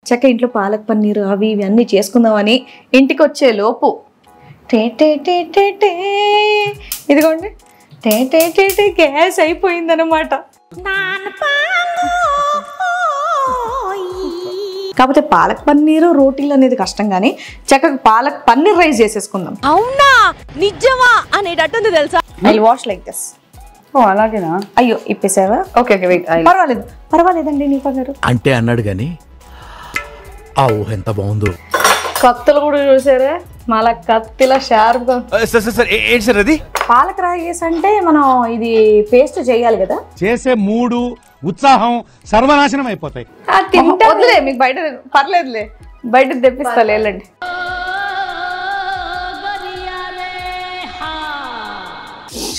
చక్క ఇంట్లో పాలక్ పన్నీరు అవి ఇవి అన్నీ చేసుకుందామని ఇంటికి వచ్చే లోపు టే టే టే టే టే ఇదిగోండి టే టే టే టే గ్యాస్ అయిపోయిందనమాట. కాకపోతే పాలక్ పన్నీరు రోటీలు అనేది కష్టం, కానీ చక్కగా పాలక్ పన్నీర్ రైస్ చేసేసుకుందాం. అవునా నిజమా అనేటట్టుంది తెలుసా. I wash like this. Oh అలాగేనా? అయ్యో ఇప్పేసావా? Okay okay wait. పర్వాలేదు పర్వాలేదండి నీపా గారు అంటే అన్నాడు కానీ ఆ ఊహ ఎంత బాగుందో. కత్తులు కూడా చూసారా, మళ్ళా కత్తిలా షార్ప్గా. ఏంటి సార్ అది? పాలక్ రైస్ అంటే మనం ఇది పేస్ట్ చేయాలి కదా, చేసే మూడు ఉత్సాహం సర్వనాశనం అయిపోతాయి. వద్దులే మీకు బయట పర్లేదులే, బయట తెప్పిస్తా లేండి.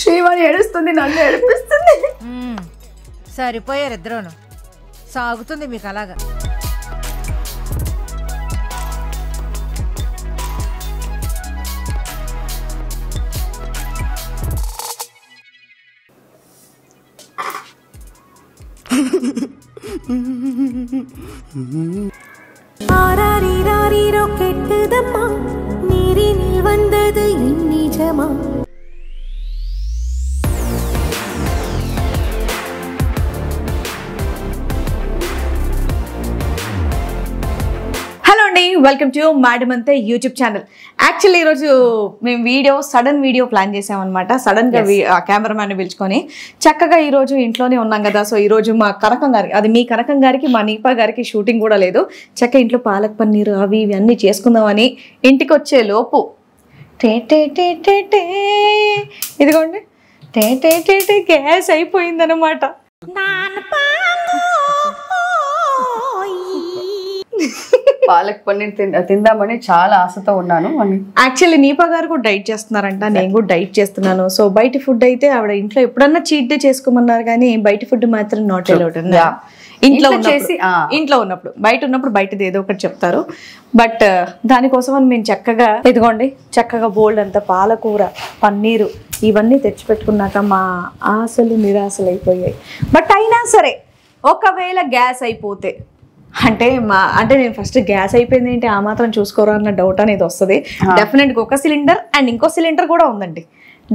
శ్రీవాణి ఏడుస్తుంది, నన్ను ఏడిపిస్తుంది. సరిపోయారు ఇద్దరును, సాగుతుంది మీకు అలాగా. ஆராரிராரிரோ கெட்டுதம்மா, நீரினில் வந்தது என் நிஜமா. హలో అండి, వెల్కమ్ టు మేడం అంతే యూట్యూబ్ ఛానల్. యాక్చువల్లీ ఈరోజు మేము సడన్ వీడియో ప్లాన్ చేసామన్నమాట. సడన్గా కెమెరామ్యాన్ని పిలుచుకొని చక్కగా ఈరోజు ఇంట్లోనే ఉన్నాం కదా. సో ఈరోజు మా కనకం గారికి, అది మీ కనకం గారికి, మా నీపా గారికి షూటింగ్ కూడా లేదు. చక్కగా ఇంట్లో పాలక్ పన్నీరు అవి ఇవి అన్నీ చేసుకుందామని ఇంటికి వచ్చే లోపు టే టే టే టే టే ఇదిగోండి టే టే టే టే గ్యాస్ అయిపోయిందనమాట. పాలక్ పన్నీర్ తిందామని చాలా ఆశతో ఉన్నాను. యాక్చువల్లీ నీపా గారు కూడా డైట్ చేస్తున్నారంట, నేను కూడా డైట్ చేస్తున్నాను. సో బయట ఫుడ్ అయితే ఆవిడ ఇంట్లో ఎప్పుడన్నా చీట్ డే చేసుకోమన్నారు, కానీ బయట ఫుడ్ మాత్రం నాట్ అలౌడ్. ఇంట్లో ఉన్నప్పుడు, బయట ఉన్నప్పుడు బయటది ఏదో ఒకటి చెప్తారు. బట్ దానికోసం అని మేము చక్కగా ఇదిగోండి చక్కగా బోల్డ్ అంత పాలకూర పన్నీరు ఇవన్నీ తెచ్చిపెట్టుకున్నాక మా ఆశలు నిరాశలు అయిపోయాయి. బట్ అయినా సరే ఒకవేళ గ్యాస్ అయిపోతే అంటే నేను ఫస్ట్ గ్యాస్ అయిపోయింది ఏంటి, ఆ మాత్రం చూసుకోరా అన్న డౌట్ అనేది వస్తుంది. డెఫినెట్ గా ఒక సిలిండర్ అండ్ ఇంకో సిలిండర్ కూడా ఉందండి,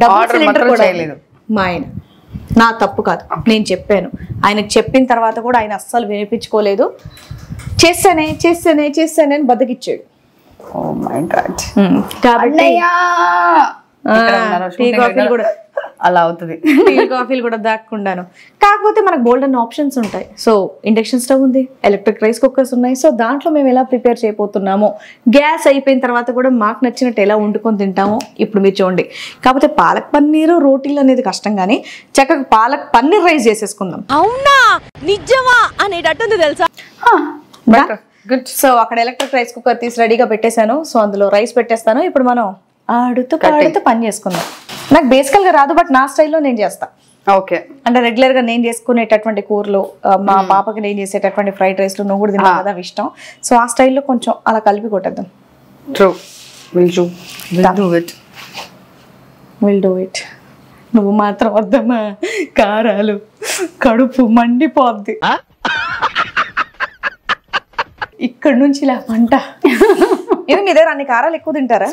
డబుల్ సిలిండర్ కూడా లేదు. మా ఆయన, నా తప్పు కాదు, నేను చెప్పాను. ఆయనకు చెప్పిన తర్వాత కూడా ఆయన అస్సలు వినిపించుకోలేదు. చేస్తానే అని బతికిచ్చాడు. కాబట్టి టీ కాఫీలు కూడా అలా అవుతుంది, టీ కాఫీలు కూడా దాక్కుండాను. కాకపోతే మనకు బోల్డెన్ ఆప్షన్స్ ఉంటాయి. సో ఇండక్షన్ స్టవ్ ఉంది, ఎలక్ట్రిక్ రైస్ కుక్కర్స్ ఉన్నాయి. సో దాంట్లో మేము ఎలా ప్రిపేర్ చేయబోతున్నామో, గ్యాస్ అయిపోయిన తర్వాత కూడా మాకు నచ్చినట్టు ఎలా వండుకొని తింటామో ఇప్పుడు మీరు చూడండి. కాకపోతే పాలక్ పన్నీరు రోటీలు అనేది కష్టం, కానీ చక్కగా పాలక్ పన్నీర్ రైస్ చేసేసుకుందాం. అవునా నిజమా అనేటట్టుంది తెలుసా. గుడ్. సో అక్కడ ఎలక్ట్రిక్ రైస్ కుక్కర్ తీసి రెడీగా పెట్టేశాను. సో అందులో రైస్ పెట్టేస్తాను. ఇప్పుడు మనం ఆడుతూ పాడుతూ పని చేసుకుందాం. నాకు బేసికల్ గా రాదు, బట్ నా స్టైల్లో నేను చేస్తా. ఓకే, అంటే రెగ్యులర్ గా నేను చేసుకునేటటువంటి కూరలు, మా పాపకి నేను చేసేటటువంటి ఫ్రైడ్ రైస్ నువ్వు కూడా తిన్నావు కదా ఇష్టం. సో ఆ స్టైల్లో కొంచెం అలా కలిపి కొట్టేద్దాం. Will do it. నువ్వు మాత్రం వద్దమ్మా, కారాలు కడుపు మండిపోద్ది. ఇక్కడ నుంచి ఇలా వంట. ఇది మీ దగ్గర అన్ని కారాలు ఎక్కువ తింటారా?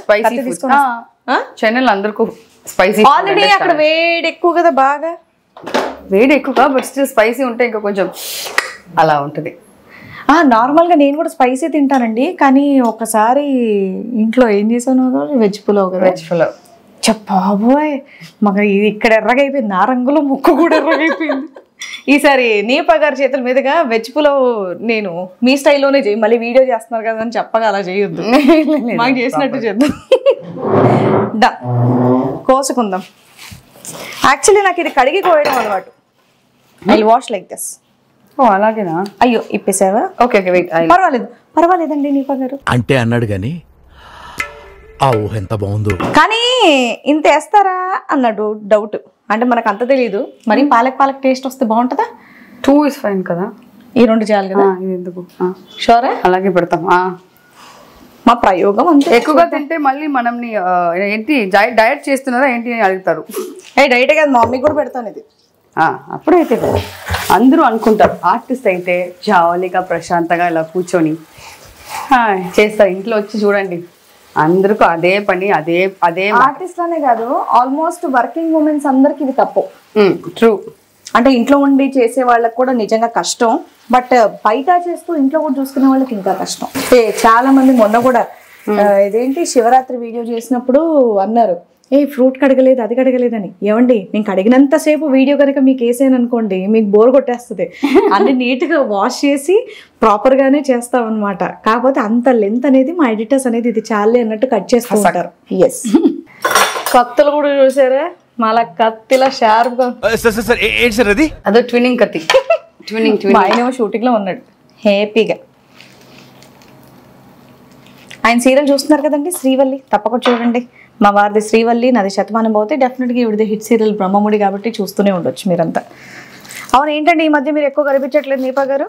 చెన్నైలో అందరికీ స్పైసీ. ఆల్రెడీ అక్కడ వేడి ఎక్కువ కదా, బాగా వేడి ఎక్కువ, బట్ స్టిల్ స్పైసీ ఉంటే ఇంకా కొంచెం అలా ఉంటుంది. నార్మల్గా నేను కూడా స్పైసీ తింటానండి, కానీ ఒకసారి ఇంట్లో ఏం చేశాను, వెజ్ పులావ్ కదా. వెజ్ పులావ్ చెప్పబోయ్, మాకు ఇది ఇక్కడ ఎర్రగా అయిపోయింది, నా రంగులో ముక్కు కూడా ఎర్రగా అయిపోయింది. ఈసారి నీపా గారి చేతుల మీదుగా వెజ్ పులావ్ నేను మీ స్టైల్లోనే చేయి. మళ్ళీ వీడియో చేస్తున్నారు కదా అని చెప్పగా అలా చేయొద్దు, మాకు చేసినట్టు చేద్దాం. కోసుకుందాం. యాక్చువల్లీ నాకు ఇది కడిగి కోయడం అలవాటు. I wash like this. Oh అలాగేనా? అయ్యో ఇప్పేసావా? Okay okay wait. పర్వాలేదండి నీపా గారు. అంటే అన్నాడు కానీ ఆ ఊహ ఎంత బాగుందో. కానీ ఇంత వేస్తారా అన్నాడు డౌట్. అంటే మనకు అంత తెలీదు. మరి పాలక్ టేస్ట్ వస్తే బాగుంటుందా? 2 is fine కదా. ఈ 2 చాలు కదా. ఎందుకు షూరా? అలాగే పెడతాం. మా ప్రయోగం అంతే. ఎక్కువగా తింటే మళ్ళీ మనల్ని ఏంటి డయట్ చేస్తున్నారా ఏంటి అని అడుగుతారు. డైట్ కాదు, మా మమ్మీకి కూడా పెడతాను ఇది. అప్పుడైతే అందరూ అనుకుంటారు ఆర్టిస్ట్ అయితే జాలీగా ప్రశాంతంగా ఇలా కూర్చొని చేస్తారు ఇంట్లో వచ్చి చూడండి, అందరికీ అదే పని, అదే అదే. ఆర్టిస్ట్ అనే కాదు, ఆల్మోస్ట్ వర్కింగ్ ఉమెన్స్ అందరికి ఇది తప్పు. ట్రూ. అంటే ఇంట్లో ఉండి చేసే వాళ్ళకి కూడా నిజంగా కష్టం, బట్ బయట చేస్తూ ఇంట్లో కూడా చూసుకునే వాళ్ళకి ఇంకా కష్టం. చాలా మంది మొన్న కూడా ఇదేంటి శివరాత్రి వీడియో చేసినప్పుడు అన్నారు, ఫ్రూట్ కడగలేదు అది కడగలేదని. ఏమండి నేను కడిగినంతసేపు వీడియో కనుక మీకు వేసాను అనుకోండి, మీకు బోర్ కొట్టేస్తుంది. అన్ని నీట్గా వాష్ చేసి ప్రాపర్గానే చేస్తాం అనమాట. కాకపోతే అంత లెంత్ అనేది మా ఎడిటర్స్ అనేది ఇది చాలే అన్నట్టు కట్ చేస్తూ ఉంటారు. ఎస్, కత్తులు కూడా చూసారా, మళ్ళా కత్తిలా షార్ప్ గా. అదో ట్విన్నింగ్ కత్తి. ట్విన్నింగ్ ఆయన షూటింగ్ లో ఉన్నాడు హ్యాపీగా. ఆయన సీరియల్ చూస్తున్నారు కదండి, శ్రీవల్లి, తప్పకుండా చూడండి. మా వారిది శ్రీవల్లి, నాది శతమానం పోతే డెఫినెట్గా ఇవిడిది హిట్ సీరియల్ బ్రహ్మముడి, కాబట్టి చూస్తూనే ఉండొచ్చు మీరంతా. అవును, ఏంటండి ఈ మధ్య మీరు ఎక్కువ కనిపించట్లేదు దీపా గారు?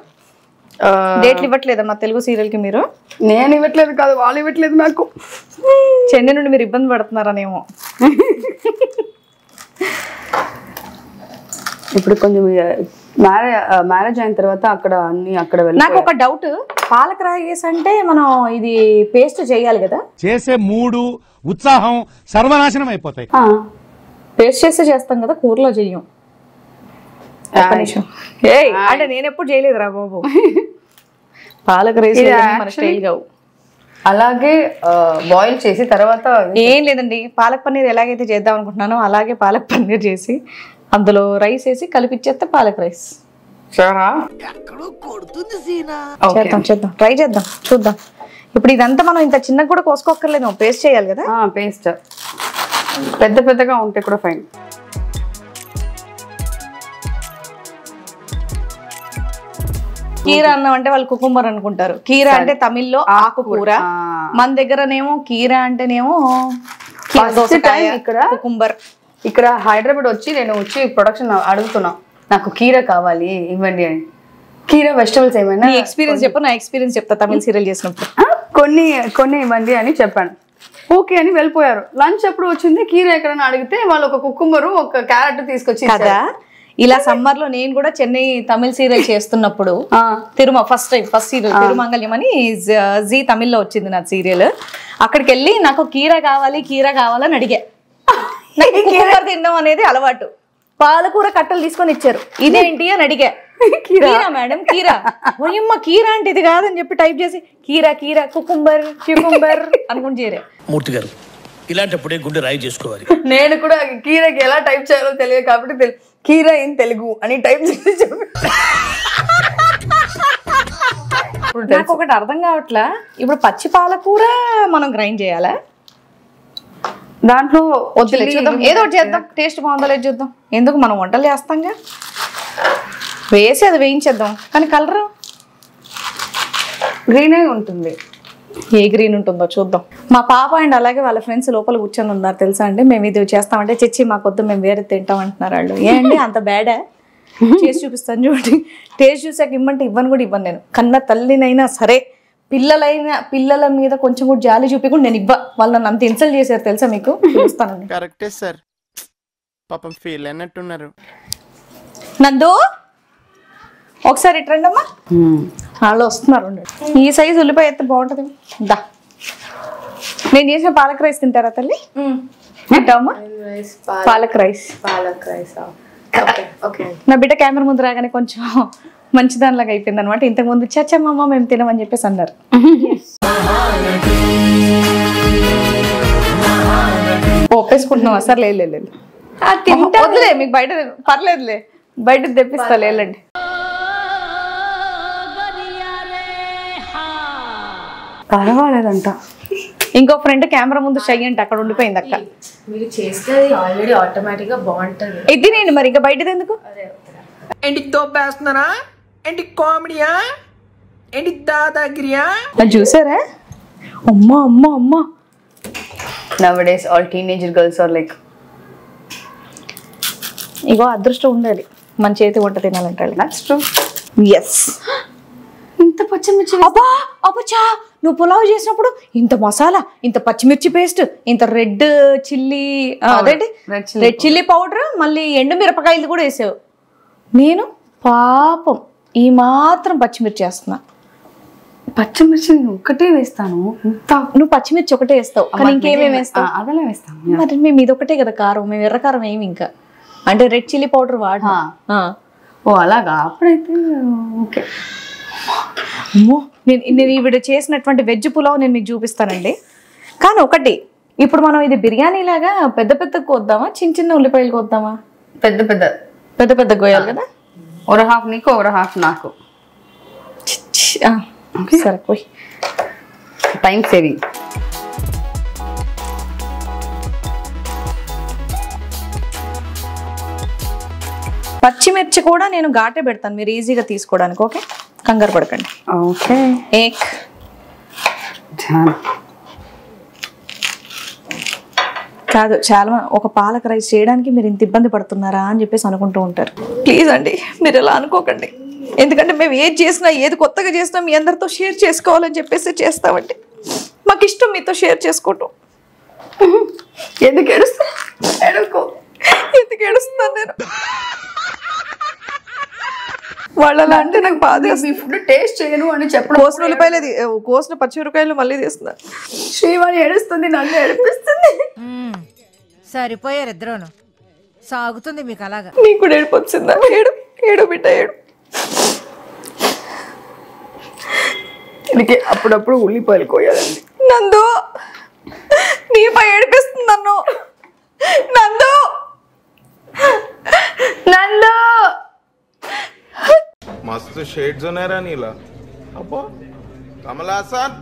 డేట్లు ఇవ్వట్లేదా మా తెలుగు సీరియల్ కి మీరు? నేను ఇవ్వట్లేదు కాదు, వాళ్ళు ఇవ్వట్లేదు నాకు. చెన్నై నుండి మీరు ఇబ్బంది పడుతున్నారనేమో. ఇప్పుడు కొంచెం మ్యారేజ్ అయిన తర్వాత అక్కడ అన్ని అక్కడ వెళ్ళి. నాకు ఒక డౌట్, పాలక్ రాగేస్ అంటే మనం ఇది పేస్ట్ చేయాలి కదా? చేసే మూడు ఉత్సాహం సర్వనాశనం అయిపోతాయి. పేస్ట్ చేస్తే చేస్తాం కదా, కూరలో చెయ్యం. అంటే నేను ఎప్పుడు చేయలేదురా బాబు. పాలక్ రైస్ మన స్టైల్ కావు. అలాగే బాయిల్ చేసి తర్వాత ఏం లేదండి, పాలక్ పన్నీర్ ఎలాగైతే చేద్దాం అనుకుంటున్నానో అలాగే పాలక్ పన్నీర్ చేసి అందులో రైస్ వేసి కలిపిచ్చేస్తే పాలక్ రైస్. చేద్దాం, ట్రై చేద్దాం, చూద్దాం. ఇప్పుడు ఇదంతా మనం ఇంత చిన్నగా కూడా కోసుకోక్కర్లేదు, పేస్ట్ చేయాలి కదా. పేస్ట్ పెద్ద పెద్దగా ఉంటే కూడా ఫైన్. కీరా అన్నం అంటే వాళ్ళు కుకుంబర్ అనుకుంటారు. కీరా అంటే తమిళ్లో ఆకుకూర, మన దగ్గరనేమో కీరా అంటేనేమో ఇక్కడ కుకుంబర్. ఇక్కడ హైదరాబాద్ వచ్చి నేను వచ్చి ప్రొడక్షన్ అడుగుతున్నా, నాకు కీరా కావాలి ఇవ్వండి అని. కీరా వెజిటబుల్స్ ఏమైనా ఎక్స్పీరియన్స్ చెప్పు, నా ఎక్స్పీరియన్స్ చెప్తా. తమిళ సీరియల్ చేసినప్పుడు కొన్ని ఇవ్వండి అని చెప్పాను. ఓకే అని వెళ్ళిపోయారు. లంచ్ అప్పుడు వచ్చింది, కీరా ఎక్కడైనా అడిగితే వాళ్ళు ఒక కుకుంబరు ఒక క్యారెట్ తీసుకొచ్చి కదా. ఇలా సమ్మర్ లో నేను కూడా చెన్నై తమిళ సీరియల్ చేస్తున్నప్పుడు ఫస్ట్ సీరియల్ తిరుమంగళ్యం అని జీ తమిళ్లో వచ్చింది నా సీరియల్. అక్కడికి వెళ్ళి నాకు కీరా కావాలని అడిగా. కీరా తినడం అనేది అలవాటు. పాలకూర కట్టలు తీసుకొని ఇచ్చారు. ఇదేంటి అని అడిగా. కీరా మేడం, కీరా. ఓయమ్మ కీరా అంటే ఇది కాదని చెప్పి టైప్ చేసి కీరా కుకుంబర్ అనుకుని చేరా. మూర్తి గారు ఇలాంటప్పుడే గుండె రాయి చేసుకోవాలి. నేను కూడా కీరాకి ఎలా టైప్ చేయాలో తెలియదు కాబట్టి కీరా ఇన్ తెలుగు అని టైప్ చేసి చెప్పి. నాకు ఒకటి అర్థం కావట్లా, ఇప్పుడు పచ్చి పాలకూర మనం గ్రైండ్ చేయాలా? దాంట్లో చూద్దాం, ఏదో ఒకటి చేద్దాం. టేస్ట్ బాగుందో లేదు చూద్దాం. ఎందుకు మనం వంటలు చేస్తాంగా, వేసి అది వేయించేద్దాం. కానీ కలర్ గ్రీన్ ఉంటుంది. ఏ గ్రీన్ ఉంటుందో చూద్దాం. మా పాప అండ్ అలాగే వాళ్ళ ఫ్రెండ్స్ లోపల కూర్చొని ఉన్నారు తెలుసా అండి. మేము ఇది చేస్తామంటే చచ్చి మాకొద్దు, మేము వేరే తింటాం అంటున్నారు వాళ్ళు. ఏంటి అంత బ్యాడా? చేసి చూపిస్తాను చూడండి. టేస్ట్ చూసాక ఇవ్వంటే ఇవ్వను నేను. కన్న తల్లినైనా సరే పిల్లల మీద కొంచెం కూడా జాలి చూపించకుండా నేను వాళ్ళు నన్ను అంత ఇన్సల్ట్ చేశారు తెలుసా మీకు. చూస్తానండి. కరెక్టే సార్, పాపం ఫీల్ అన్నట్టున్నారు. నందు ఒకసారి ఇట్రండి అమ్మా, వాళ్ళు వస్తున్నారు. ఈ సైజు ఉల్లిపాయ అయితే బాగుంటుంది. దా, నేను చేసిన పాలక్ రైస్ తింటారా తల్లి? తింటావమ్మా? పాలక్ రైస్. నా బిడ్డ కెమెరా ముందు రాగానే కొంచెం మంచిదానిలాగా అయిపోయింది అనమాట. ఇంతకు ముందు చచ్చమ్మ మేము తినమని చెప్పేసి అన్నారు. ఒప్పేసుకుంటున్నాం సార్? లేదు వద్దులే, మీకు బయట పర్లేదులే, బయట తెప్పిస్తా. లేదండి, పర్వాలేదంట. ఇంకో ఫ్రెండ్ కెమెరా ముందు షై అంటే అక్కడ ఉండిపోయింది అక్క. మీరు చేస్తే ఆల్రెడీ ఆటోమేటిక్ గా బాగుంటది. ఇది నేను మరి ఇంకా బయటది ఎందుకు? ఏంటి తోపేస్తున్నారా? ఏంటి కామెడీయా? ఏంటి దాదాగిరియా? అది చూసారా? అమ్మా Nowadays all teenage girls are like, ఇగో అదృష్టం ఉండాలి మన చేతి వంట తినాలంటే. that's true. ఎస్. ఇంత పచ్చిమిర్చి, అబ్బా నువ్వు పులావ్ చేసినప్పుడు ఇంత మసాలా, ఇంత పచ్చిమిర్చి పేస్ట్, ఇంత రెడ్ చిల్లీ, అదేంటి రెడ్ చిల్లీ పౌడర్, మళ్ళీ ఎండు మిరపకాయలు కూడా వేసావు. నేను పాపం ఈ మాత్రం పచ్చిమిర్చి వేస్తున్నా. పచ్చిమిర్చి నేను ఒక్కటే వేస్తాను. నువ్వు పచ్చిమిర్చి ఒకటే వేస్తావు కానీ ఇంకేమేమి వేస్తావు? అదలా వేస్తాను. మరి మేము ఇదొకటే కదా కారం, మేము ఎర్రకారం ఏమి ఇంకా అంటే రెడ్ చిల్లీ పౌడర్ వాడినా. ఓ అలాగా, అప్పుడైతే ఓకే. అమ్మో, నేను ఈవిడ చేసినటువంటి వెజ్ పులావ్ నేను మీకు చూపిస్తానండి. కానీ ఒకటి, ఇప్పుడు మనం ఇది బిర్యానీ లాగా పెద్ద పెద్ద కోద్దామా, చిన్న చిన్న ఉల్లిపాయలు కోద్దామా? పెద్ద పెద్ద పెద్ద పెద్ద కోయాలి కదా. ఒక హాఫ్ నీకు ఒక హాఫ్ నాకు. సరే పోయి, టైం సేవింగ్. పచ్చిమిర్చి కూడా నేను ఘాటే పెడతాను మీరు ఈజీగా తీసుకోవడానికి. ఓకే, కంగారు పడకండి. ఓకే, ఏక్ కాదు, చాలా ఒక పాలక రైస్ చేయడానికి మీరు ఇంత ఇబ్బంది పడుతున్నారా అని చెప్పేసి అనుకుంటూ ఉంటారు. ప్లీజ్ అండి మీరు ఇలా అనుకోకండి, ఎందుకంటే మేము ఏది చేసినా ఏది కొత్తగా చేసినా మీ అందరితో షేర్ చేసుకోవాలని చెప్పేసి చేస్తామండి. మాకు ఇష్టం మీతో షేర్ చేసుకోవటం. ఎందుకు ఏడుస్తా? ఎందుకు ఏడుస్తున్నాను నేను? వాళ్ళ అంటే నాకు బాధ. ఫుడ్ టేస్ట్ చేయను అని చెప్పడం. కోసిన ఉల్లిపాయలు, కోసిన పచ్చిమిరకాయలు మళ్ళీ తీస్తున్నారు. శ్రీవాణి ఏడుస్తుంది, నన్ను ఏడిపిస్తుంది. సరిపోయారు ఇద్దరును, సాగుతుంది మీకు అలాగా. నీకు కూడా ఏడుపు వచ్చిందా? ఏడు ఏడు బిడ్డ ఏడు. అందుకే అప్పుడప్పుడు ఉల్లిపాయలు కోయాలండి. నందు నీపై ఏడిపిస్తుంది నన్ను. నందు నందు मस्त शेड्स ఉన్నాయి రా నీలా. అబ్బో కమలాసన్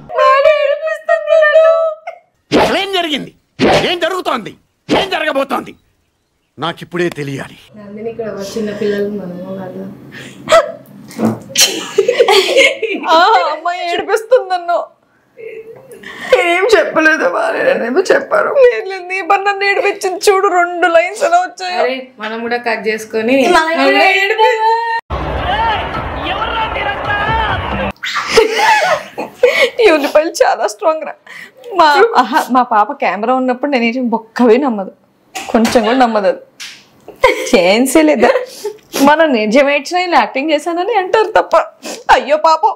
ఏడిపిస్తుంది. ఏం జరిగింది? ఏం జరుగుతోంది? ఏం జరగబోతోంది? నాకిప్పుడే తెలియాలి. నందిని ఇక్కడ చిన్న పిల్లలు మనము కాదు. అమ్మాయి ఏడిపిస్తుంది నన్ను. ఏం చెప్పలేదు, నేనేమో చెప్పారు. నీ పని నన్ను ఏడిపించింది చూడు, 2 లైన్స్ ఎలా వచ్చాయి. మనం కూడా కట్ చేసుకొని ఈ ఉల్లిపాయలు చాలా స్ట్రాంగ్ రా. మా పాప కెమెరా ఉన్నప్పుడు నేను బొక్కవే నమ్మదు, కొంచెం కూడా నమ్మదు. అది ఛాన్సే లేదా. మనం నిజమేడ్చినా ఇలా యాక్టింగ్ చేశానని అంటారు తప్ప, అయ్యో పాపం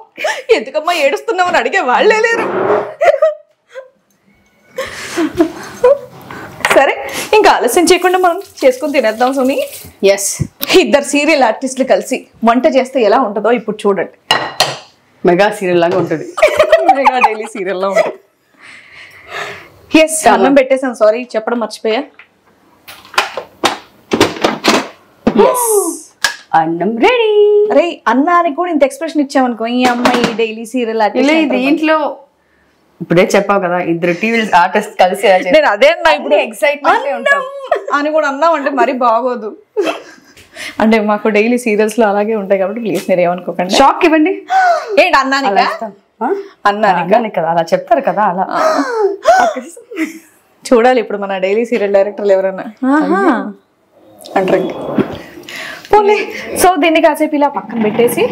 ఎందుకమ్మా ఏడుస్తున్నామని అడిగే వాళ్ళే లేరు. సరే, ఇంకా ఆలస్యం చేయకుండా మనం చేసుకుని తినేద్దాం సుమి. ఎస్, ఇద్దరు సీరియల్ ఆర్టిస్టులు కలిసి వంట చేస్తే ఎలా ఉంటుందో ఇప్పుడు చూడండి. మెగా సీరియల్ లాగా ఉంటుంది. మెగా డైలీ సీరియల్ లా ఉంటుంది. ఎస్, అన్నం పెట్టేసాను, సారీ చెప్పడం మర్చిపోయా. అన్నం రెడీ. అరే అన్నానికి కూడా ఇంత ఎక్స్ప్రెషన్ ఇచ్చామనుకో, ఈ అమ్మాయి డైలీ సీరియల్ దీంట్లో ఇప్పుడే చెప్పావు కదా, ఇద్దరు టీవీ ఆర్టిస్ట్ కలిసి నేను అదే అన్నా. ఇప్పుడు ఎక్సైట్మెంట్ అని కూడా అన్నాం అంటే మరీ బాగోదు. అంటే మాకు డైలీ సీరియల్స్ లో అలాగే ఉంటాయి కాబట్టి ప్లీజ్ మీరు ఏమనుకోకండి. షాక్ ఇవ్వండి. ఏంటి అన్నానికి? అన్నానికి కదా అలా చెప్తారు కదా, అలా చూడాలి ఇప్పుడు మన డైలీ సీరియల్ డైరెక్టర్లు ఎవరన్నా అంటారు. పోలే. సో దీన్ని కాసేపు ఇలా పక్కన పెట్టేసి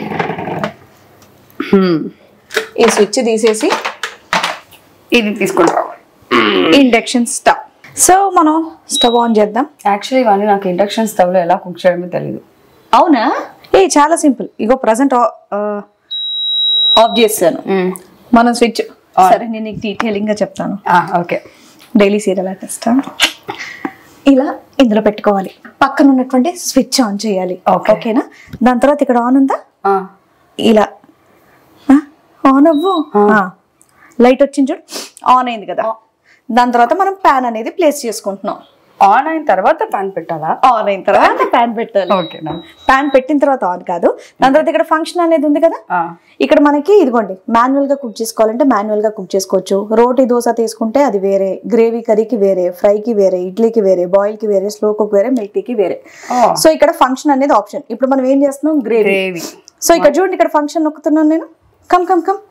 ఈ స్విచ్ తీసేసి ఇది తీసుకొని రావాలి. Induction stove. సో మనం స్టవ్ ఆన్ చేద్దాం. యాక్చువల్లీ ఇవన్నీ నాకు ఇండక్షన్ స్టవ్ లో ఎలా కుక్ చేయడమో తెలియదు. అవునా? చాలా సింపుల్. ఇగో ప్రజెంట్ ఆఫ్ చేస్తాను. మనం స్విచ్, సరే నేను నీకు డీటెయిలింగ్ గా చెప్తాను. ఓకే. డైలీ సీరియల్ ఆర్టిస్ట్ ఇలా ఇందులో పెట్టుకోవాలి, పక్కన ఉన్నటువంటి స్విచ్ ఆన్ చేయాలి. ఓకేనా? దాని తర్వాత ఇక్కడ ఆన్ ఉందా, ఇలా ఆన్ అవ్వు. లైట్ వచ్చింది చూడు, ఆన్ అయింది కదా. దాని తర్వాత మనం ప్యాన్ అనేది ప్లేస్ చేసుకుంటున్నాం. ఆన్ అయిన తర్వాత ప్యాన్ పెట్టాలా? ఆన్ అయిన తర్వాత ప్యాన్ పెట్టాలి. ఓకేనా? ప్యాన్ పెట్టిన తర్వాత ఆన్ కాదు. దాని తర్వాత ఇక్కడ ఫంక్షన్ అనేది ఉంది కదా, ఇక్కడ మనకి ఇదిగోండి మాన్యువల్ గా కుక్ చేసుకోవాలంటే మాన్యువల్ గా కుక్ చేసుకోవచ్చు. రోటీ దోశ తీసుకుంటే అది వేరే, గ్రేవీ కర్రీకి వేరే, ఫ్రైకి వేరే, ఇడ్లీకి వేరే, బాయిల్ కి వేరే, స్లో కుక్ వేరే, మిల్క్ టీకి వేరే. సో ఇక్కడ ఫంక్షన్ అనేది ఆప్షన్. ఇప్పుడు మనం ఏం చేస్తున్నాం, గ్రేవీ. సో ఇక్కడ చూడండి, ఇక్కడ ఫంక్షన్ నొక్కుతున్నాను నేను. Come come come.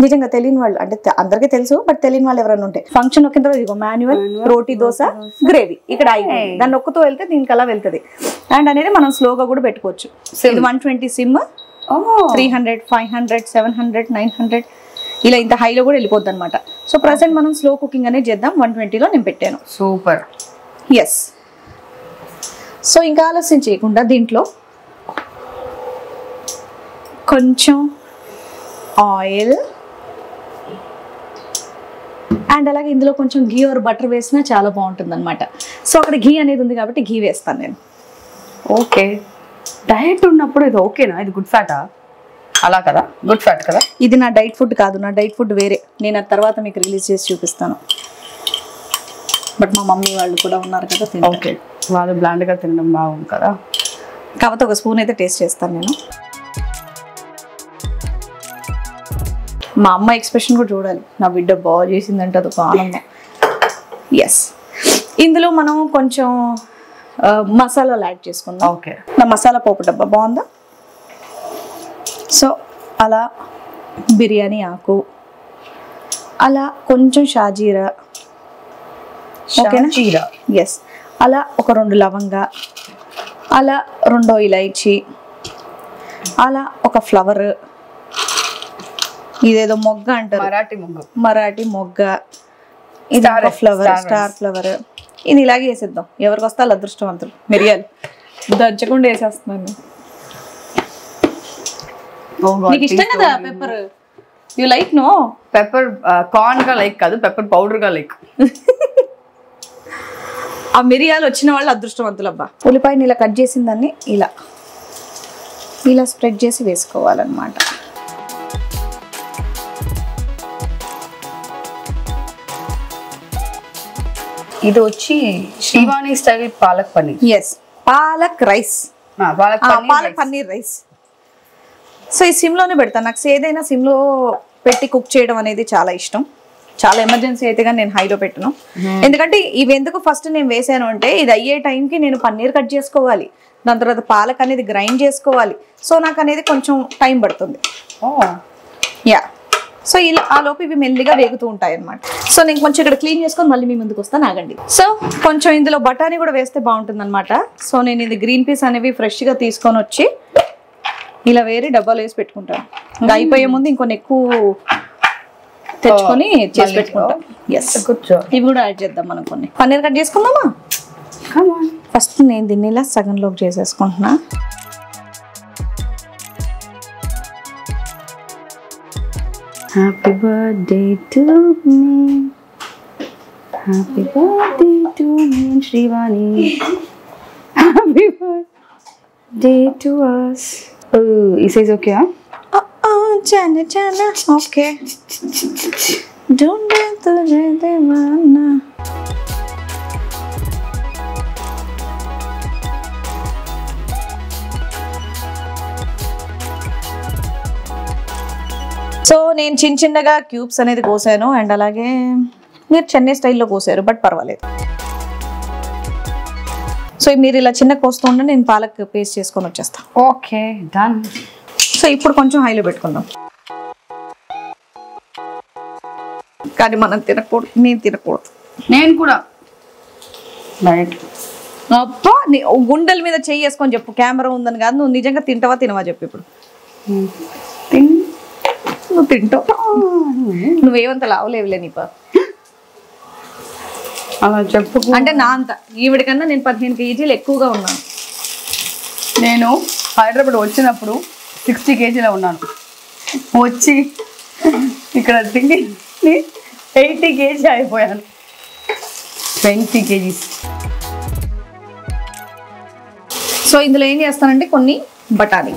నిజంగా తెలియని వాళ్ళు అంటే అందరికీ తెలుసు, బట్ తెలియని వాళ్ళు ఎవరైనా ఉంటే ఫంక్షన్ నొక్కిన తర్వాత ఇదిగో మాన్యువల్, రోటీ దోశ, గ్రేవీ ఇక్కడ అయిపోయింది. దాన్ని నొక్కుతూ వెళ్తే దీనికి అలా వెళ్తుంది. అండ్ అనేది మనం స్లోగా కూడా పెట్టుకోవచ్చు. ఇది 120 సిమ్, 300, 500, 700, 900 ఇలా ఇంత హైలో కూడా వెళ్ళిపోద్ది అనమాట. సో ప్రజెంట్ మనం స్లో కుకింగ్ అనేది చేద్దాం. 120లో నేను పెట్టాను. సూపర్. ఎస్. సో ఇంకా ఆలస్యం చేయకుండా దీంట్లో కొంచెం ఆయిల్, అండ్ అలాగే ఇందులో కొంచెం ఘీ ఆర్ బటర్ వేసినా చాలా బాగుంటుంది అనమాట. సో అక్కడ ఘీ అనేది ఉంది కాబట్టి ఘీ వేస్తాను నేను. ఓకే, డైట్ ఉన్నప్పుడు ఇది ఓకేనా? ఇది గుడ్ ఫ్యాటా? అలా కదా, గుడ్ ఫ్యాట్ కదా. ఇది నా డైట్ ఫుడ్ కాదు, నా డైట్ ఫుడ్ వేరే. నేను ఆ తర్వాత మీకు రిలీజ్ చేసి చూపిస్తాను. బట్ మా మమ్మీ వాళ్ళు కూడా ఉన్నారు కదా. ఓకే, వాళ్ళు బ్లాండ్గా తినడం బాగుంది కదా. కాకపోతే ఒక స్పూన్ అయితే టేస్ట్ చేస్తాను నేను. మా అమ్మ ఎక్స్ప్రెషన్ కూడా చూడాలి, నా బిడ్డ బాగా చేసిందంటే అది ఒక ఆనందం. ఎస్, ఇందులో మనం కొంచెం మసాలాలు యాడ్ చేసుకుందాం. ఓకే, నా మసాలా పోపు డబ్బా బాగుందా? సో అలా బిర్యానీ ఆకు, అలా కొంచెం షాజీరా, ఓకేనా? ఎస్, అలా ఒక 2 లవంగా, అలా 2 ఇలైచి, అలా ఒక ఫ్లవర్, ఇదేదో మొగ్గ అంటారు, మరాఠీ మొగ్గ, ఇది ఒక ఫ్లవర్, స్టార్ ఫ్లవర్. ఇది ఇలాగే వేసేద్దాం. ఎవరికి వస్తే వాళ్ళు అదృష్టవంతులు. మిరియాలు దంచకుండా వేసేస్తున్నాను. నీకు ఇష్టం కదా pepper? You like? No, peppercorn గా లైక్ కాదు, పెప్పర్ పౌడర్ గా లైక్. ఆ మిరియాలు వచ్చిన వాళ్ళు అదృష్టవంతులు అబ్బా. ఉల్లిపాయని ఇలా కట్ చేసిన దాన్ని ఇలా ఇలా స్ప్రెడ్ చేసి వేసుకోవాలన్నమాట. ఇది వచ్చి Srivani style palak paneer. Yes, palak rice, palak paneer rice. So ఈ సిమ్లోనే పెడతాను. నాకు ఏదైనా సిమ్లో పెట్టి కుక్ చేయడం అనేది చాలా ఇష్టం. చాలా ఎమర్జెన్సీ అయితే కానీ నేను హైలో పెట్టను. ఎందుకంటే ఇవి ఎందుకు ఫస్ట్ నేను వేసాను అంటే, ఇది అయ్యే టైంకి నేను పన్నీర్ కట్ చేసుకోవాలి, దాని తర్వాత పాలక్ అనేది గ్రైండ్ చేసుకోవాలి. సో నాకు అనేది కొంచెం టైం పడుతుంది. యా, సో ఇలా ఆ లోపు ఇవి మెల్లిగా వేగుతూ ఉంటాయి అన్నమాట. సో నేను కొంచెం ఇక్కడ క్లీన్ చేసుకొని మళ్ళీ మీ ముందుకు వస్తాను, ఆగండి. సో కొంచెం ఇందులో బఠానీ కూడా వేస్తే బాగుంటుంది అనమాట. సో నేను ఇది గ్రీన్ పీస్ అనేవి ఫ్రెష్గా తీసుకొని వచ్చి ఇలా వేరే డబ్బాలో వేసి పెట్టుకుంటాను. ఇంకా అయిపోయే ముందు ఇంకొన్ని ఎక్కువ తెచ్చుకొని చేసి పెట్టుకుంటాం. ఎస్, ఇవి కూడా యాడ్ చేద్దాం మనం. కొన్ని పన్నీర్ కట్ చేసుకుందామా? ఫస్ట్ నేను దీన్ని ఇలా సగంలోకి చేసేసుకుంటున్నా. Happy birthday to me, happy birthday to me Srivani, happy birthday to us. ఈ సైజ్ ఓకే? చానా చానా ఓకే. డోంట్ తుజే దేవానా. సో నేను చిన్నగా క్యూబ్స్ అనేది కోసాను. అండ్ అలాగే మీరు చెన్నై స్టైల్లో కోసారు, బట్ పర్వాలేదు. సో మీరు ఇలా చిన్న కోస్తుంటే నేను పాలక్ పేస్ట్ చేసుకొని వచ్చేస్తాను. Okay, done. సో ఇప్పుడు కొంచెం హైలో పెట్టుకుందాం. కానీ మనం తినకూడదు, నేను తినకూడదు. నేను కూడా డైట్. అబ్బా, గుండెల మీద చెయ్యి వేసుకొని చెప్పు, కెమెరా ఉందని కాదు. నువ్వు నిజంగా తింటావా తినవా చెప్పు ఇప్పుడు. నువ్వు తింటావు, నువ్వేమంత లావలేవులే నీపా. అలా చెప్పు. అంటే నా అంత ఈవిడికన్నా నేను 15 kgs ఎక్కువగా ఉన్నాను. నేను హైదరాబాద్ వచ్చినప్పుడు 60 kg ఉన్నాను. వచ్చి ఇక్కడ తిండి 80 kg అయిపోయాను. 20 kgs. సో ఇందులో ఏం చేస్తానంటే కొన్ని బఠానీ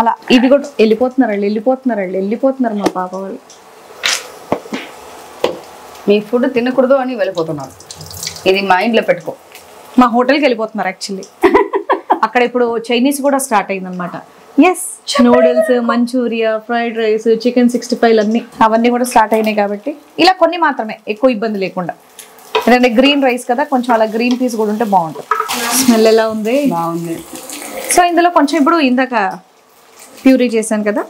అలా, ఇవి కూడా వెళ్ళిపోతున్నారు మా పాప వాళ్ళు. మీ ఫుడ్ తినకూడదు అని వెళ్ళిపోతున్నారు, ఇది మైండ్లో పెట్టుకో. మా హోటల్కి వెళ్ళిపోతున్నారు యాక్చువల్లీ. అక్కడ ఇప్పుడు చైనీస్ కూడా స్టార్ట్ అయిందనమాట. Yes, noodles, Manchurian, fried rice, chicken 65 అవన్నీ కూడా స్టార్ట్ అయినాయి. కాబట్టి ఇలా కొన్ని మాత్రమే, ఎక్కువ ఇబ్బంది లేకుండా. ఎందుకంటే గ్రీన్ రైస్ కదా, కొంచెం అలా గ్రీన్ పీస్ కూడా ఉంటే బాగుంటుంది. స్మెల్ ఎలా ఉంది? బాగుంది. సో ఇందులో కొంచెం ఇప్పుడు ఇందాక ప్యూరీ చేశాను కదా,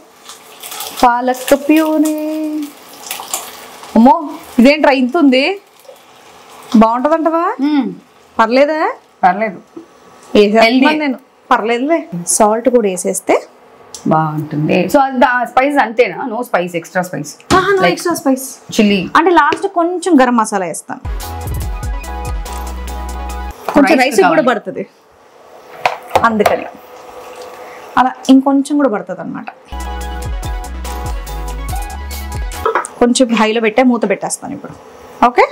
పాలక్ ప్యూరీ. అమ్మో, ఇదేంట్రా ఇంత ఉంది? బాగుంటుందంటవా? పర్లేదా? పర్లేదు, నేను పర్లేదులే. సాల్ట్ కూడా వేసేస్తే బాగుంటుంది. సో స్పైస్ అంతేనా? No spice, extra spice? Extra spice chilli అంటే లాస్ట్ కొంచెం గరం మసాలా వేస్తాను. కొంచెం రైస్ కూడా పడుతుంది అందుకని, అలా ఇంకొంచెం కూడా పడుతుంది అనమాట. కొంచెం హైలో పెట్టే మూత పెట్టేస్తాను ఇప్పుడు. Okay,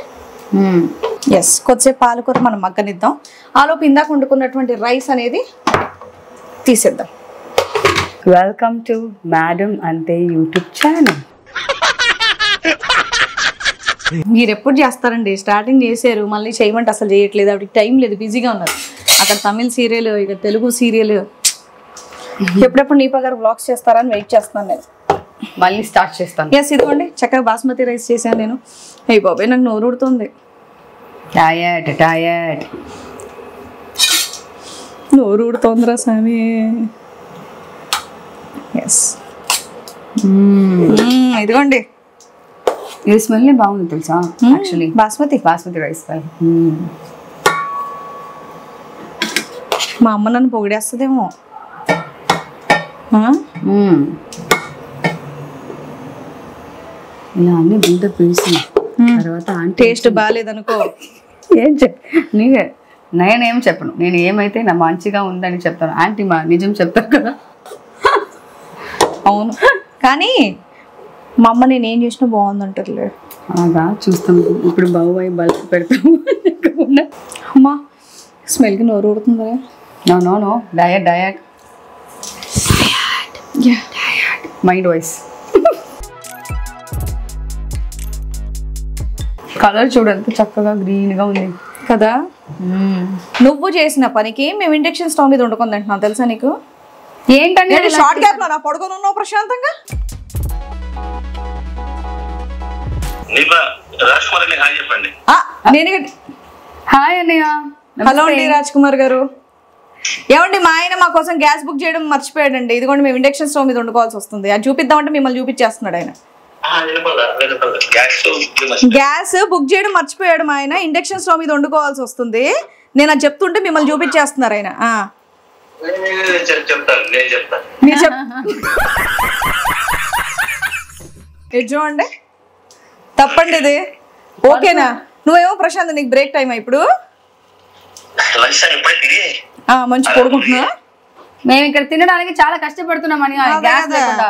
yes. కొద్దిసేపు పాలకూర మనం మగ్గనిద్దాం. ఆలోపు ఇందాక వండుకున్నటువంటి రైస్ అనేది తీసేద్దాం. వెల్కమ్ టు మేడం అంతే యూట్యూబ్ ఛానల్. మీరు ఎప్పుడు చేస్తారండి? స్టార్టింగ్ చేశారు, మళ్ళీ చేయమంటే అసలు చేయట్లేదు. ఆవిడకి టైం లేదు, బిజీగా ఉన్నారు. అక్కడ తమిళ సీరియల్, ఇక్కడ తెలుగు సీరియల్. ఎప్పుడెప్పుడు నీపా గారు వ్లాగ్స్ చేస్తారని వెయిట్ చేస్తున్నాను నేను. మళ్ళీ స్టార్ట్ చేస్తాను. ఎస్, ఇదిగోండి చక్కగా బాస్మతి రైస్ చేశాను నేను. అయ్యి బాబాయ్, నాకు నోరు ఊడుతుంది. టయర్డ్ నోరు ఊడుతోందిరా స్వామి. ఎస్, ఇదిగోండి. ఇది స్మెల్ బాగుంది తెలుసా? Actually basmati rice smell. మా అమ్మ నన్ను పొగిడేస్తుందేమో. ఇలా అన్ని దీంతో పీసి తర్వాత టేస్ట్ బాగాలేదనుకో ఏం నేనేం చెప్పను. నేను ఏమైతే నా మంచిగా ఉందని చెప్తాను. ఆంటీ మా నిజం చెప్తాను కదా. అవును, కానీ మా అమ్మ నేను ఏం చేసినా బాగుందంటారులే. అలాగా చూస్తాం. ఇప్పుడు బాబాయ్ బల్బ్ పెడతాము. అమ్మా, స్మెల్కి నోరు ఊడుతుందా? No diet mind voice. Colour చూడంత చక్కగా గ్రీన్ గా ఉంది కదా. నువ్వు చేసిన పనికి మేము ఇండక్షన్ స్టవ్ మీద వండుకొని తింటున్నాం తెలుసా నీకు? ఏంటంటే షార్ట్ గ్యాప్ లో నా పడుకొని ఉన్నావు ప్రశాంతంగా. హాయ్ అన్నయ్య. హలో అండి రాజ్ కుమార్ గారు. ఏమండి, మా ఆయన మా కోసం గ్యాస్ బుక్ చేయడం మర్చిపోయాడండి. ఇదిగోండి మేము ఇండక్షన్ స్టవ్ మీద వండుకోవాల్సి వస్తుంది. అది చూపిద్దామంటే మిమ్మల్ని చూపించేస్తున్నాడు ఆయన. గ్యాస్ బుక్ చేయడం మర్చిపోయాడు మా ఆయన. ఇండక్షన్ స్టవ్ మీద వండుకోవాల్సి వస్తుంది. నేను అది చెప్తుంటే మిమ్మల్ని చూపించేస్తున్నారు ఆయన. ఇది చూడండి, తప్పండి ఇది. ఓకేనా? నువ్వేమో ప్రశాంత్, నీకు బ్రేక్ టైం ఇప్పుడు. మంచి పడుకుంటున్నా. మేము ఇక్కడ తినడానికి చాలా కష్టపడుతున్నామని. గ్యాస్ లేకుండా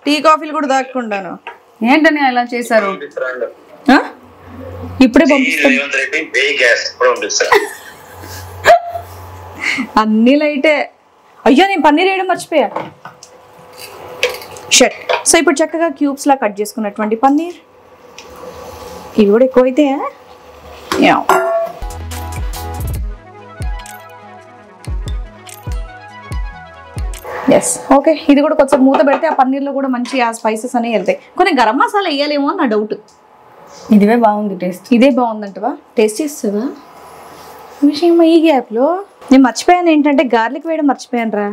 టీ కాఫీలు కూడా దాక్కుండాను. ఏంటని అలా చేశారు? ఇప్పుడే పంపిస్తాను. అన్ని లైటే. అయ్యో, నేను పన్నీర్ వేయడం మర్చిపోయా. షట్. సో ఇప్పుడు చక్కగా క్యూబ్స్ లా కట్ చేసుకున్నటువంటి పన్నీర్. ఇవి కూడా ఎక్కువైతే ఎస్. ఓకే, ఇది కూడా కొంచెం మూత పెడితే ఆ పన్నీర్లో కూడా మంచి ఆ స్పైసెస్ అనేవి వెళ్తాయి. కొన్ని గరం మసాలా వేయాలేమో అని నా డౌట్. ఇదివే బాగుంది టేస్ట్. ఇదే బాగుందంటవా? టేస్ట్ చేస్తావా? విషయం ఈ గ్యాప్లో నేను మర్చిపోయాను ఏంటంటే గార్లిక్ వేయడం మర్చిపోయాను రా.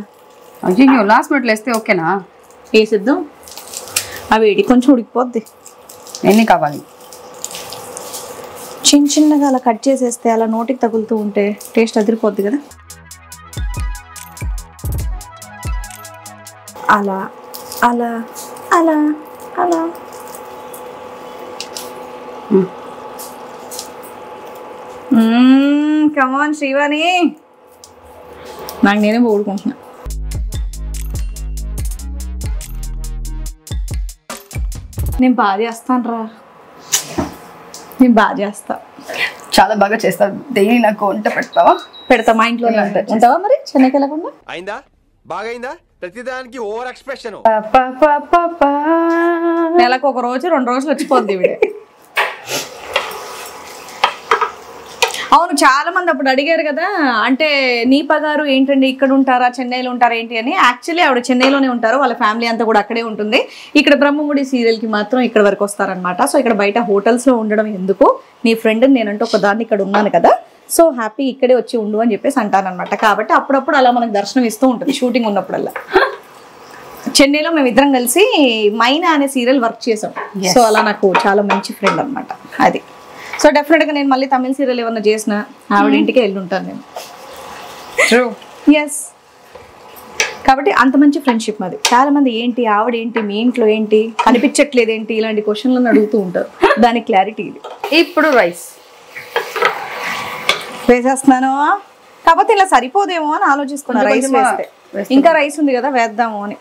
అయ్యో, లాస్ట్ మినిట్లో వేస్తే ఓకేనా? వేసిద్దాం. ఆ వేడి కొంచెం ఉడికిపోద్ది. ఎన్ని కావాలి? చిన్న చిన్నగా అలా కట్ చేసేస్తే అలా నోటికి తగులుతూ ఉంటే టేస్ట్ అదిరిపోద్ది కదా. అలా అలా అలా అలా. కమాన్ శ్రీవాణి, నాకు నేనే పోడుకుంటున్నా. నేను బాగా చేస్తాను రా, నేను బాగా చేస్తా. చాలా బాగా చేస్తాను. దేని నాకు వంట పెడతావా? పెడతా. మా ఇంట్లోనే ఉంటావా మరి? చెన్నైకి వెళ్ళకుండా అయిందా? బాగైందా? ప్రతిదానికి ఓవర్ ఎక్స్ప్రెషన్. నెలకు 1 రోజు 2 రోజులు వచ్చిపోద్ది ఇవిడే. అవును, చాలా మంది అప్పుడు అడిగారు కదా, అంటే నీపా గారు ఏంటండి ఇక్కడ ఉంటారా, చెన్నైలో ఉంటారా ఏంటి అని. యాక్చువల్లీ ఆవిడ చెన్నైలోనే ఉంటారు, వాళ్ళ ఫ్యామిలీ అంతా కూడా అక్కడే ఉంటుంది. ఇక్కడ బ్రహ్మముడి సీరియల్కి మాత్రం ఇక్కడ వరకు వస్తారనమాట. సో ఇక్కడ బయట హోటల్స్లో ఉండడం ఎందుకు, నీ ఫ్రెండ్ నేనంటే ఒకదాన్ని ఇక్కడ ఉన్నాను కదా, సో హ్యాపీ ఇక్కడే వచ్చి ఉండు అని చెప్పేసి అంటానమాట. కాబట్టి అప్పుడప్పుడు అలా మనకు దర్శనం ఇస్తూ ఉంటుంది షూటింగ్ ఉన్నప్పుడల్లా. చెన్నైలో మేము ఇద్దరం కలిసి మైనా అనే సీరియల్ వర్క్ చేసాం. సో అలా నాకు చాలా మంచి ఫ్రెండ్ అనమాట అది. సో డెఫినెట్గా నేను మళ్ళీ తమిళ సీరియల్ ఏమన్నా చేసినా ఆవిడ ఇంటికే వెళ్ళి ఉంటాను నేను. ఎస్. కాబట్టి అంత మంచి ఫ్రెండ్షిప్ మాది. చాలా మంది ఏంటి ఆవిడ ఏంటి, మీ ఇంట్లో ఏంటి, కనిపించట్లేదు ఏంటి, ఇలాంటి క్వశ్చన్లను అడుగుతూ ఉంటారు. దానికి క్లారిటీ ఇది. ఇప్పుడు రైస్ వేసేస్తున్నాను. కాకపోతే ఇలా సరిపోదేమో అని ఆలోచిస్తున్నా. రైస్ వేస్తే ఇంకా రైస్ ఉంది కదా వేద్దాము అని.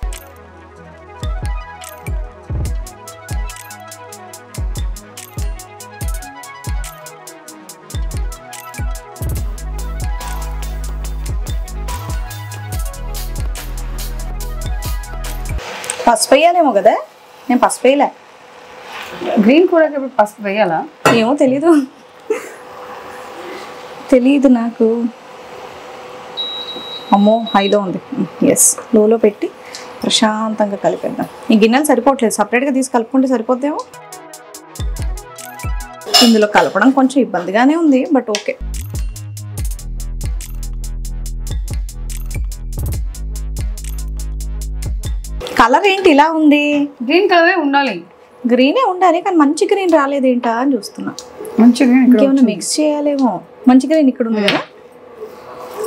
పసుపు వేయాలేమో కదా, నేను పసుపు వేయలే. గ్రీన్ కూరకి ఇప్పుడు పసుపు వేయాలా? ఏమో తెలీదు నాకు. అమ్మో హైలో ఉంది. ఎస్, లోలో పెట్టి ప్రశాంతంగా కలిపేద్దాం. ఈ గిన్నెలు సరిపోవట్లేదు, సపరేట్గా తీసి కలుపుకుంటే సరిపోద్దేమో. ఇందులో కలపడం కొంచెం ఇబ్బందిగానే ఉంది, బట్ ఓకే. కలర్ ఏంటి ఇలా ఉంది? గ్రీన్ కలరే ఉండాలి. గ్రీనే ఉండాలి, కానీ మంచి గ్రీన్ రాలేదేంటా అని చూస్తున్నా. మంచి గ్రీన్ ఇంకేమైనా మిక్స్ చేయాలేమో. మంచి గ్రీన్ ఇక్కడ ఉంది కదా,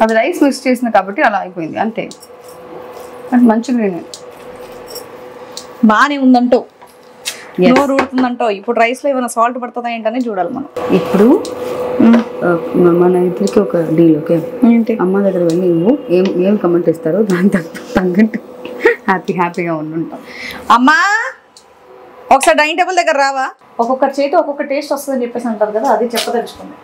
అది రైస్ మిక్స్ చేసిన కాబట్టి అలా అయిపోయింది అంతే. అది మంచి గ్రీన్ బాగానే ఉందంటో, నోరు ఊడుతుందంటో. ఇప్పుడు రైస్లో ఏమైనా సాల్ట్ పడుతుందా ఏంటనే చూడాలి మనం. ఇప్పుడు మన ఇద్దరికి ఒక డీల్, ఓకే? ఏంటి? అమ్మ దగ్గర వెళ్ళి నువ్వు ఏం కమెంట్ ఇస్తారో దాని తగ్గట్టు హ్యాపీగా ఉండుంటాం. అమ్మా ఒకసారి డైనింగ్ టేబుల్ దగ్గర రావా? ఒక్కొక్కరి చేతి ఒక్కొక్క టేస్ట్ వస్తుందని చెప్పేసి అంటారు కదా, అది చెప్పదలుచుకుంది.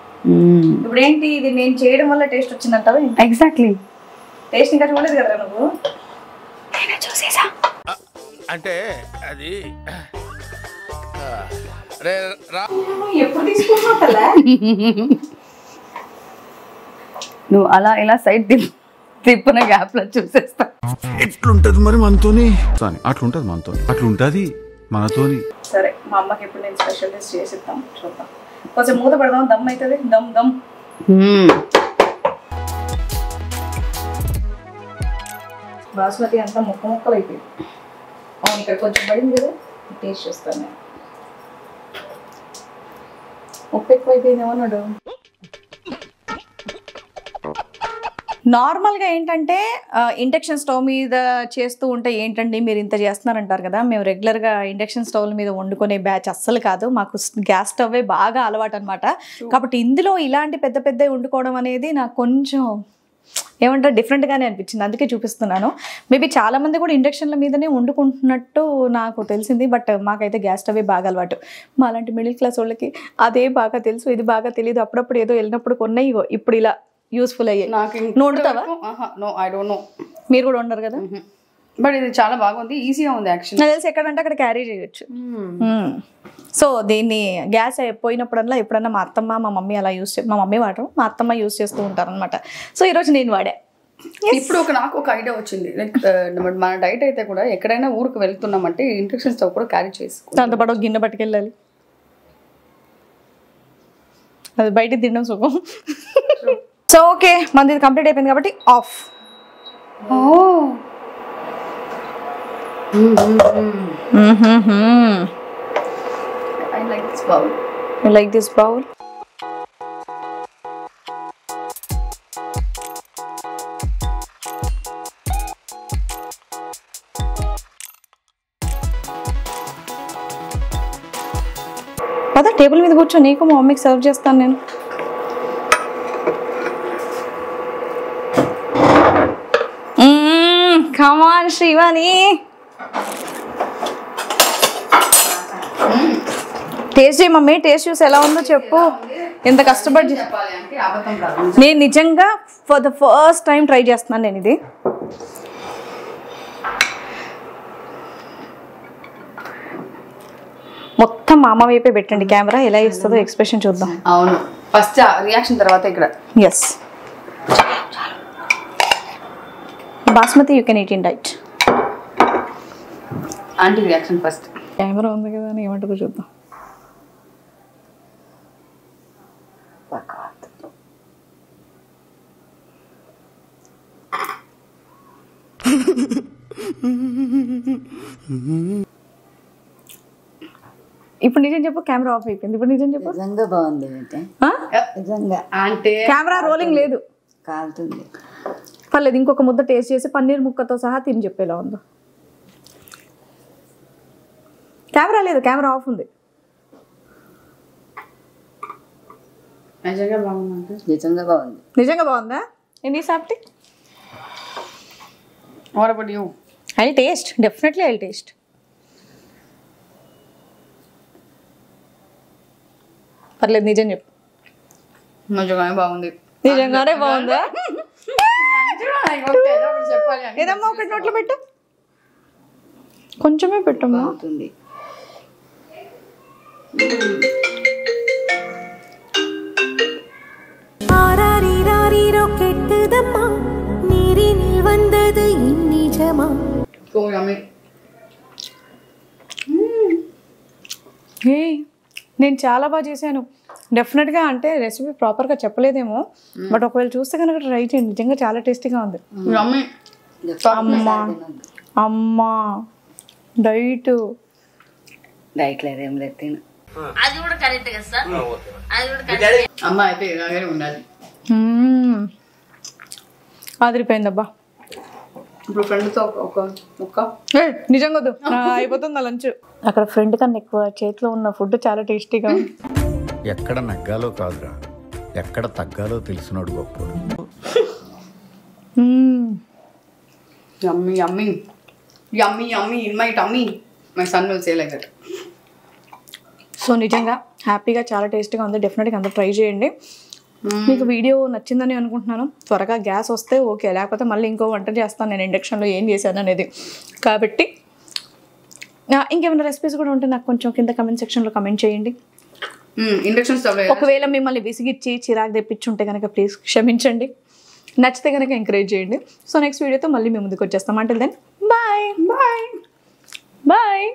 ఇప్పుడు ఏంటి, ఇది నేను చేయడం వల్ల టేస్ట్ వచ్చిందంటావు? ఎగ్జాక్ట్లీ. టేస్ట్ ఇంకా చూడలేదు కదా నువ్వు? నేనే చూసేసా. అంటే అది ఎప్పుడు తీసుకున్నా నువ్వు అలా ఇలా సైడ్ తిప్పిన గ్యాప్ లో చూసేస్తా. ఎట్లుంటది మరి మనతోని? అట్లుంటది మనతోని, అట్లుంటది మనతోని. సరే, మా అమ్మకి ఇప్పుడు నేను స్పెషల్ టేస్ట్ చేసిద్దాం, చూద్దాం. కొంచెం మూత పెడదాం, దమ్ అవుతుంది. దమ్ బాస్మతి అంతా ముక్కలు అయిపోయింది. అవును, ఇక్కడ కొంచెం పడింది కదా, టేస్ట్ చేస్తాను నేను. ఉప్పు ఎక్కువ అయిపోయింది ఏమన్నాడు. నార్మల్గా ఏంటంటే ఇండక్షన్ స్టవ్ మీద చేస్తూ ఉంటే ఏంటండి మీరు ఇంత చేస్తున్నారంటారు కదా. మేము రెగ్యులర్గా ఇండక్షన్ స్టవ్ల మీద వండుకునే బ్యాచ్ అస్సలు కాదు, మాకు గ్యాస్ స్టవ్వే బాగా అలవాటు అనమాట. కాబట్టి ఇందులో ఇలాంటి పెద్ద పెద్దవి వండుకోవడం అనేది నాకు కొంచెం ఏమంటారు డిఫరెంట్గానే అనిపించింది, అందుకే చూపిస్తున్నాను. మేబీ చాలామంది కూడా ఇండక్షన్ల మీదనే వండుకుంటున్నట్టు నాకు తెలిసింది, బట్ మాకైతే గ్యాస్ స్టవ్వే బాగా అలవాటు. మా అలాంటి మిడిల్ క్లాస్ వాళ్ళకి అదే బాగా తెలుసు, ఇది బాగా తెలియదు. అప్పుడప్పుడు ఏదో వెళ్ళినప్పుడు కొన్నాయి, ఇప్పుడు ఇలా యూస్ఫుల్ అయ్యాయి. నువ్వు వండుతావా? No, I don't know. మీరు కూడా ఉండరు కదా, బట్ ఇది చాలా బాగుంది, ఈజీగా ఉంది యాక్చువల్లీ. నాకు తెలిసి ఎక్కడంటే అక్కడ క్యారీ చేయొచ్చు. సో దీన్ని గ్యాస్ పోయినప్పుడల్లా ఎప్పుడన్నా మా అత్తమ్మ మా మమ్మీ అలా మా మమ్మీ వాడరు, మా అత్తమ్మ యూస్ చేస్తూ ఉంటారు అనమాట. సో ఈరోజు నేను వాడా. ఇప్పుడు నాకు ఒక ఐడియా వచ్చింది. లైక్ మన డైట్ అయితే కూడా ఎక్కడైనా ఊరికి వెళ్తున్నామంటే ఇండక్షన్ స్టవ్ కూడా క్యారీ చేసుకో, దాంతోపాటు గిన్నె పట్టుకెళ్ళాలి. అది బయట తినడం సుఖం. సో ఓకే, మనది కంప్లీట్ అయిపోయింది కాబట్టి of. I like this bowl. You like this bowl? పద టేబుల్ మీద కూర్చో, నీకు మా మమ్మీకి సర్వ్ చేస్తాను నేను. Come on, Shrivani. టేస్ట్ చేయి మమ్మీ, టేస్ట్ చూసి ఎలా ఉందో చెప్పు. ఎంత కష్టపడి నేను నిజంగా for the first time try చేస్తున్నాను నేను ఇది. మొత్తం మా అమ్మ వైపే పెట్టండి కెమెరా, ఎలా ఇస్తుందో ఎక్స్ప్రెషన్ చూద్దాం. అవును, ఫస్ట్ రియాక్షన్ తర్వాత ఇక్కడ. Yes, basmati you can eat in diet. Aunty reaction first. Camera ఉంది కదా అని ఏమంటుందో చూద్దాం. ఇప్పుడు నిజం చెప్పు, కెమెరా ఆఫ్ అయిపోయింది. ఇప్పుడు నిజం చెప్పు. నిజంగా బాగుంది నిజంగా. అంటే కెమెరా రోలింగ్ లేదు, కాలుతుంది. పర్లేదు, ఇంకొక ముద్ద టేస్ట్ చేసి పన్నీర్ ముక్కతో సహా తిని చెప్పేలా ఉందో. కెమెరా లేదు, కెమెరా ఆఫ్ ఉంది. నిజంగా బాగుంది. నిజంగా బాగుంది. నిజంగా బాగుందా? ఎన్ని సాప్టి? What about you? I'll taste, definitely I'll taste. పర్లేదు, నిజం చెప్పు. నిజంగానే బాగుంది. నిజంగానే బాగుందా? చెప్పాలి ఏదమ్మా ఒకటి నోట్లో పెట్టు. కొంచెమే పెట్టమ్మా. అవుతుంది. ஆராரிராரிரோ கெட்டுதம்மா நீரினில் வந்தது இந்நிஜமா. So yummy. హే నేను చాలా బాగా చేశాను. డెఫినెట్గా అంటే రెసిపీ ప్రాపర్గా చెప్పలేదేమో, బట్ ఒకవేళ చూస్తే కనుక ట్రై చేయండి, నిజంగా చాలా టేస్టీగా ఉంది. యమ్మీ. అమ్మా అమ్మా డైట్ లేదు ఏం లేదు తిను. అమ్మ అయితే ఇలాగే ఉండాలి. అదిరిపోయిందబ్బా. ఇప్పుడు ఫ్రెండ్తో ఒక ముక్క నిజంగా వద్దు, అయిపోతుంది లంచ్. అక్కడ ఫ్రెండ్ కన్నా ఎక్కువ చేతిలో ఉన్న ఫుడ్ చాలా టేస్టీగా ఉంది. ఎక్కడ నగ్గాలో కాదురా, ఎక్కడ తగ్గాలో తెలిసినోడు గొప్పడు. Yummy yummy yummy yummy in my tummy. My son will say like that. So నిజంగా హ్యాపీగా చాలా టేస్టీగా ఉంది. డెఫినెట్గా అందరూ ట్రై చేయండి. మీకు వీడియో నచ్చిందని అనుకుంటున్నాను. త్వరగా గ్యాస్ వస్తే ఓకే, లేకపోతే మళ్ళీ ఇంకో వంట చేస్తాను నేను ఇండక్షన్లో ఏం చేశాను అనేది. కాబట్టి ఇంకేమైనా రెసిపీస్ కూడా ఉంటే నాకు కొంచెం కింద కమెంట్ సెక్షన్లో కమెంట్ చేయండి. ఇండక్షన్ స్టవ్ ఒకవేళ మిమ్మల్ని విసిగిచ్చి చిరాకు తెప్పించుంటే కనుక ప్లీజ్ క్షమించండి. నచ్చితే కనుక ఎంకరేజ్ చేయండి. సో నెక్స్ట్ వీడియోతో మళ్ళీ మీ ముందుకు వచ్చేస్తాం. అంటే దెన్ బాయ్ బాయ్ బాయ్.